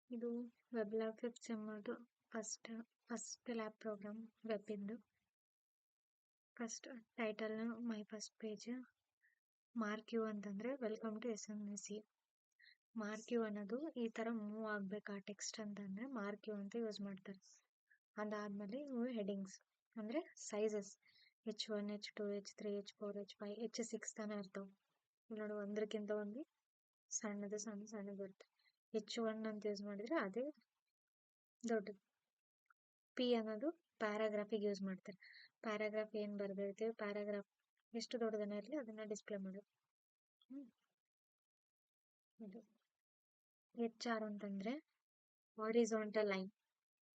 ಇದು web lab 5th sem ಅದು first lab program web ಇಂದು. First title my first page. Marquee ಅಂತಂದ್ರೆ welcome to SMVC. Marquee ಅನ್ನೋದು ಈ ತರ ಮೂವ್ ಆಗ್ಬೇಕು ಆ ಟೆಕ್ಸ್ಟ್ ಅಂತಂದ್ರೆ ಮಾರ್ಕ್ ಯು ಅಂತ ಯೂಸ್ ಮಾಡ್ತಾರೆ. ಅದಾದ್ಮೇಲೆ ಇವು ಹೆಡಿಂಗ್ಸ್ ಅಂದ್ರೆ sizes H1 H2 H3 H4 H5 H6 ತಾನೇ ಇರ್ತಾವ. ನೋಡು ಒಂದಕ್ಕಿಂತ ಒಂದು ಸಣ್ಣದು ಬರುತ್ತೆ. H1 ಅಂತ ಯೂಸ್ ಮಾಡಿದ್ರೆ ಅದೇ ದೊಡ್ಡದು. P ಅನ್ನೋದು ಪ್ಯಾರಾಗ್ರಾಫಿಗೆ ಯೂಸ್ ಮಾಡ್ತಾರೆ. ಪ್ಯಾರಾಗ್ರಾಫ್ ಏನ್ ಬರ್ದಿರ್ತೀವಿ ಪ್ಯಾರಾಗ್ರಾಫ್ ಎಷ್ಟು ದೊಡ್ಡದನ್ನ ಇರಲಿ ಅದನ್ನ ಡಿಸ್ಪ್ಲೇ ಮಾಡೋದು. ಇದು HR ಅಂತಂದ್ರೆ ಹಾರಿಜಾಂಟಲ್ ಲೈನ್.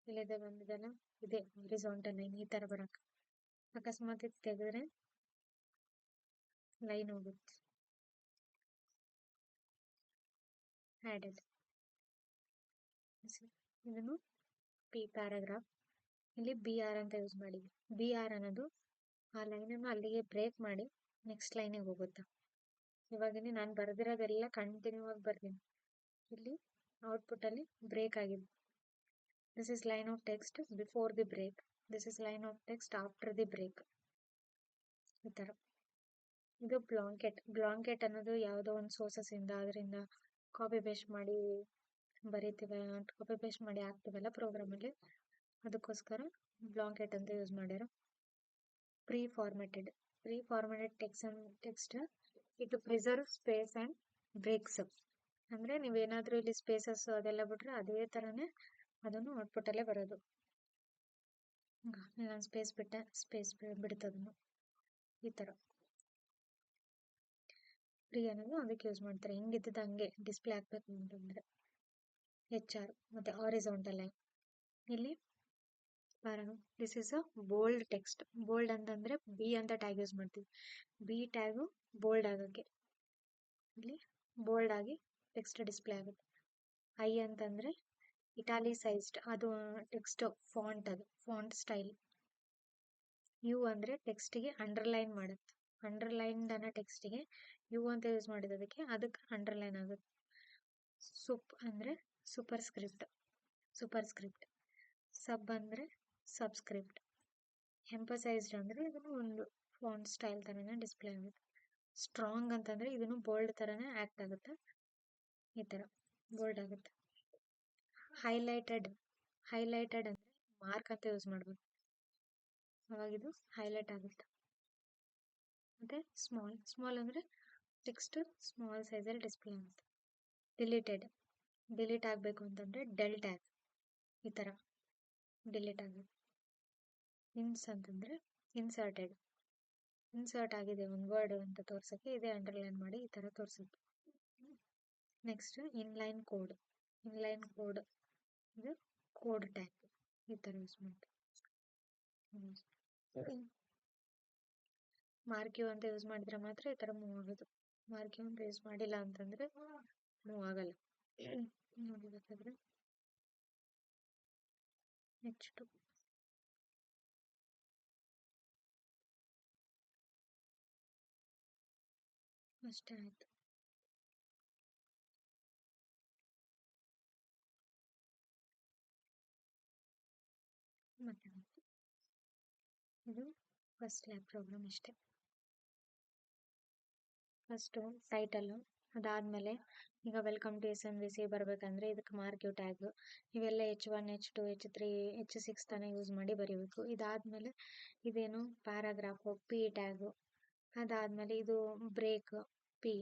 ಇಲ್ಲಿದೆ ಬಂದಿದೆಲ್ಲ ಇದೆ ಹಾರಿಜಾಂಟಲ್ ಲೈನ್ ಈ ತರ ಬರಕ್ ಅಕಸ್ಮಾತ್ ಇದು ತೆಗೆದ್ರೆ ಲೈನ್ ಹೋಗುತ್ತೆ. ಆಡೆಡ್ ಇದನ್ನು P ಪ್ಯಾರಾಗ್ರಾಫ್. ಇಲ್ಲಿ BR ಅಂತ ಯೂಸ್ ಮಾಡಿದ್ವಿ. BR ಅನ್ನೋದು ಆ ಲೈನ್ ಅನ್ನು ಅಲ್ಲಿಗೆ ಬ್ರೇಕ್ ಮಾಡಿ ನೆಕ್ಸ್ಟ್ ಲೈನಿಗೆ ಹೋಗುತ್ತಾ. ಇವಾಗ ನಾನು ಬರ್ದಿರೋದೆಲ್ಲ ಕಂಟಿನ್ಯೂ ಆಗಿ ಬರ್ತೀನಿ. ಇಲ್ಲಿ ಔಟ್ಪುಟ್ ಅಲ್ಲಿ ಬ್ರೇಕ್ ಆಗಿದೆ. This is line of text before the break. This is line of text after the break. ಈ ತರ. ಇದು ಬ್ಲಾಂಕೆಟ್ ಅನ್ನೋದು ಯಾವುದೋ ಒಂದು ಸೋರ್ಸಸ್ ಇಂದ ಅದರಿಂದ ಕಾಪಿ ಪೇಸ್ಟ್ ಮಾಡಿ ಬರೀತೀವಿ, ಕಾಪಿ ಪೇಸ್ಟ್ ಮಾಡಿ ಹಾಕ್ತಿವಲ್ಲ ಪ್ರೋಗ್ರಾಮ್ ಅಲ್ಲಿ, ಅದಕ್ಕೋಸ್ಕರ ಬ್ಲಾಂಕೆಟ್ ಅಂತ ಯೂಸ್ ಮಾಡ್ಯಾರ. ಪ್ರೀ ಫಾರ್ಮೆಟೆಡ್ ಟೆಕ್ಸ್ಟ್ ಇದು ಪ್ರಿಸರ್ವ್ ಸ್ಪೇಸ್ ಅಂಡ್ ಬ್ರೇಕ್ಸ್. ಅಂದ್ರೆ ನೀವೇನಾದ್ರೂ ಇಲ್ಲಿ ಸ್ಪೇಸಸ್ ಅದೆಲ್ಲ ಬಿಟ್ರೆ ಅದೇ ತರನೇ ಅದನ್ನು ಔಟ್ಪುಟ್ ಅಲ್ಲೇ ಬರೋದು. ನಾನು ಸ್ಪೇಸ್ ಬಿಡ್ತದನ್ನು ಈ ತರ. ಪ್ರೀ ಅನ್ನೋದು ಅದಕ್ಕೆ ಯೂಸ್ ಮಾಡ್ತಾರೆ. ಹೆಂಗಿದ್ದದ ಹಂಗೆ ಡಿಸ್ಪ್ಲೇ ಆಗ್ಬೇಕು ಅಂತಂದ್ರೆ. HR ಮತ್ತೆ ಹಾರಿಜಾಂಟಲ್ ಲೈನ್. ಇಲ್ಲಿ this is a bold text. Bold ಅಂತಂದ್ರೆ B ಅಂತ ಟ್ಯಾಗ್ ಯೂಸ್ ಮಾಡ್ತೀವಿ. B ಟ್ಯಾಗು ಬೋಲ್ಡ್ ಆಗಕ್ಕೆ ಇಲ್ಲಿ ಬೋಲ್ಡ್ ಆಗಿ ಟೆಕ್ಸ್ಟ್ ಡಿಸ್ಪ್ಲೇ ಆಗುತ್ತೆ. I ಅಂತಂದ್ರೆ ಇಟಾಲಿಸೈಸ್ಡ್, ಅದು ಟೆಕ್ಸ್ಟ್ ಫಾಂಟ್, ಅದು ಫಾಂಟ್ ಸ್ಟೈಲ್. U ಅಂದ್ರೆ ಟೆಕ್ಸ್ಟ್ಗೆ ಅಂಡರ್ಲೈನ್ ಮಾಡುತ್ತೆ. ಅಂಡರ್ಲೈನ್ ಅನ್ನೋ ಟೆಕ್ಸ್ಟ್ಗೆ U ಅಂತ ಯೂಸ್ ಮಾಡಿದಕ್ಕೆ ಅದಕ್ಕೆ ಅಂಡರ್ಲೈನ್ ಆಗುತ್ತೆ. ಸುಪ್ ಅಂದ್ರೆ ಸೂಪರ್ ಸ್ಕ್ರಿಪ್ಟ್. ಸಬ್ ಅಂದ್ರೆ ಸಬ್ಸ್ಕ್ರಿಪ್ಟ್. ಎಂಪಸೈಸ್ಡ್ ಅಂದ್ರೆ ಇದನ್ನು ಒಂದು ಫಾಂಟ್ ಸ್ಟೈಲ್ ತರನೇ ಡಿಸ್ಪ್ಲೇ ಆಗುತ್ತೆ. ಸ್ಟ್ರಾಂಗ್ ಅಂತಂದ್ರೆ ಇದನ್ನು ಬೋಲ್ಡ್ ತರನೇ ಆಕ್ಟ್ ಆಗುತ್ತೆ. ಈ ತರ ಬೋಲ್ಡ್ ಆಗುತ್ತೆ. ಹೈಲೈಟೆಡ್ ಅಂದ್ರೆ ಮಾರ್ಕ್ ಅಂತ ಯೂಸ್ ಮಾಡ್ಬೇಕು, ಅವಾಗ ಇದು ಹೈಲೈಟ್ ಆಗುತ್ತೆ. ಮತ್ತೆ ಸ್ಮಾಲ್ ಅಂದ್ರೆ ಟೆಕ್ಸ್ಟ್ ಸ್ಮಾಲ್ ಸೈಜಲ್ಲಿ ಡಿಸ್ಪ್ಲೇ ಆಗುತ್ತೆ. ಡಿಲೀಟ್ ಆಗ್ಬೇಕು ಅಂತಂದ್ರೆ ಡೆಲ್ ಟ್ಯಾಗ್ ಈ ತರ ಡಿಲೀಟ್ ಆಗುತ್ತೆ. ಇನ್ಸ್ ಅಂತಂದ್ರೆ ಇನ್ಸರ್ಟ್ ಆಗಿದೆ ಒಂದು ವರ್ಡ್ ಅಂತ ತೋರ್ಸಕ್ಕೆ ಇದೇ ಅಂಡರ್ಲೈನ್ ಮಾಡಿ ಈ ತರ ತೋರ್ಸುತ್ತೆ. ನೆಕ್ಸ್ಟ್ ಇನ್ಲೈನ್ ಕೋಡ್ ಇದು ಕೋಡ್ ಟ್ಯಾಗ್ ಈ ತರ ಯೂಸ್ ಮಾಡ್ತೀವಿ. ಮಾರ್ಕ್ ಯು ಅಂತ ಯೂಸ್ ಮಾಡಿದ್ರೆ ಮಾತ್ರ ಈ ತರ ಮೂವ್ ಆಗೋದು. ಮಾರ್ಕ್ ಯು ಅಂತ ಯೂಸ್ ಮಾಡಿಲ್ಲ ಅಂತಂದ್ರೆ ಮೂವ್ ಆಗಲ್ಲ. ನೋಡಬೇಕಾದ್ರೆ ನೆಕ್ಸ್ಟ್ ಅಷ್ಟೇ ಆಯ್ತು. ಮತ್ತೆ ಇದು ಫಸ್ಟ್ ಲ್ಯಾಬ್ ಪ್ರೋಗ್ರಾಮ್ ಇಷ್ಟೇ. ಫಸ್ಟ್ ಟೈಟಲ್, ಅದಾದ್ಮೇಲೆ ಈಗ ವೆಲ್ಕಮ್ ಟು SMVC ಬರ್ಬೇಕಂದ್ರೆ ಇದಕ್ಕೆ ಮಾರ್ಕ್ ಯು ಟ್ಯಾಗ್ ಇವೆಲ್ಲ H1 H2 H3 H6 ತಾನೇ ಯೂಸ್ ಮಾಡಿ ಬರೀಬೇಕು. ಇದಾದ್ಮೇಲೆ ಇದೇನು ಪ್ಯಾರಾಗ್ರಾಫ್ P ಟ್ಯಾಗ್. ಅದಾದ್ಮೇಲೆ ಇದು ಬ್ರೇಕ್ P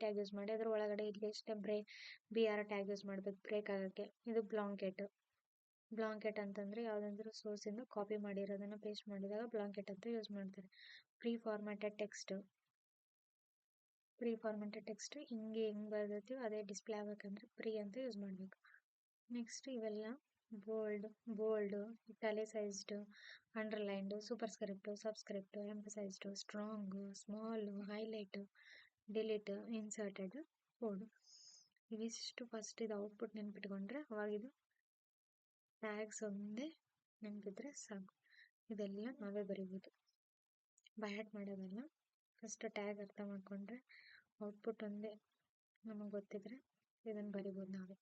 ಟ್ಯಾಗ್ ಯೂಸ್ ಮಾಡಿ ಅದ್ರ ಒಳಗಡೆ ಇಲ್ಲಿ ಇಷ್ಟೇ BR ಟ್ಯಾಗ್ ಯೂಸ್ ಮಾಡ್ಬೇಕು ಬ್ರೇಕ್ ಆಗಕ್ಕೆ. ಇದು ಬ್ಲಾಂಕೆಟ್ ಅಂತಂದ್ರೆ ಯಾವ್ದಾದ್ರು ಸೋರ್ಸ್ ಇಂದ ಕಾಪಿ ಮಾಡಿರೋದನ್ನ ಪೇಸ್ಟ್ ಮಾಡಿದಾಗ ಬ್ಲಾಂಕೆಟ್ ಅಂತ ಯೂಸ್ ಮಾಡ್ತಾರೆ. ಪ್ರೀ ಫಾರ್ಮ್ಯಾಟೆಡ್ ಟೆಕ್ಸ್ಟ್ ಹಿಂಗೆ ಹೆಂಗ್ ಬರ್ದಿರ್ತೀವಿ ಅದೇ ಡಿಸ್ಪ್ಲೇ ಆಗ್ಬೇಕಂದ್ರೆ ಪ್ರೀ ಅಂತ ಯೂಸ್ ಮಾಡ್ಬೇಕು. ನೆಕ್ಸ್ಟ್ ಇವೆಲ್ಲ bold italicised, underlined, superscript, subscript, emphasised, strong, small, highlight, delete, inserted, code. ಇವಿಷ್ಟು ಫಸ್ಟ್ ಇದು ಔಟ್ಪುಟ್ ನೆನ್ಪಿಟ್ಕೊಂಡ್ರೆ ಅವಾಗಿದು ಟ್ಯಾಗ್ಸ್ ಒಂದೇ ನೆನಪಿದ್ರೆ ಸಾಕು. ಇದೆಲ್ಲ ನಾವೇ ಬರೀಬೋದು, ಬಯಾಟ್ ಮಾಡೋದಲ್ಲ. ಫಸ್ಟ್ ಟ್ಯಾಗ್ ಅರ್ಥ ಮಾಡ್ಕೊಂಡ್ರೆ ಔಟ್ಪುಟ್ ಒಂದೇ ನಮಗೆ ಗೊತ್ತಿದ್ರೆ ಇದನ್ನು ಬರಿಬೋದು ನಾವೇ.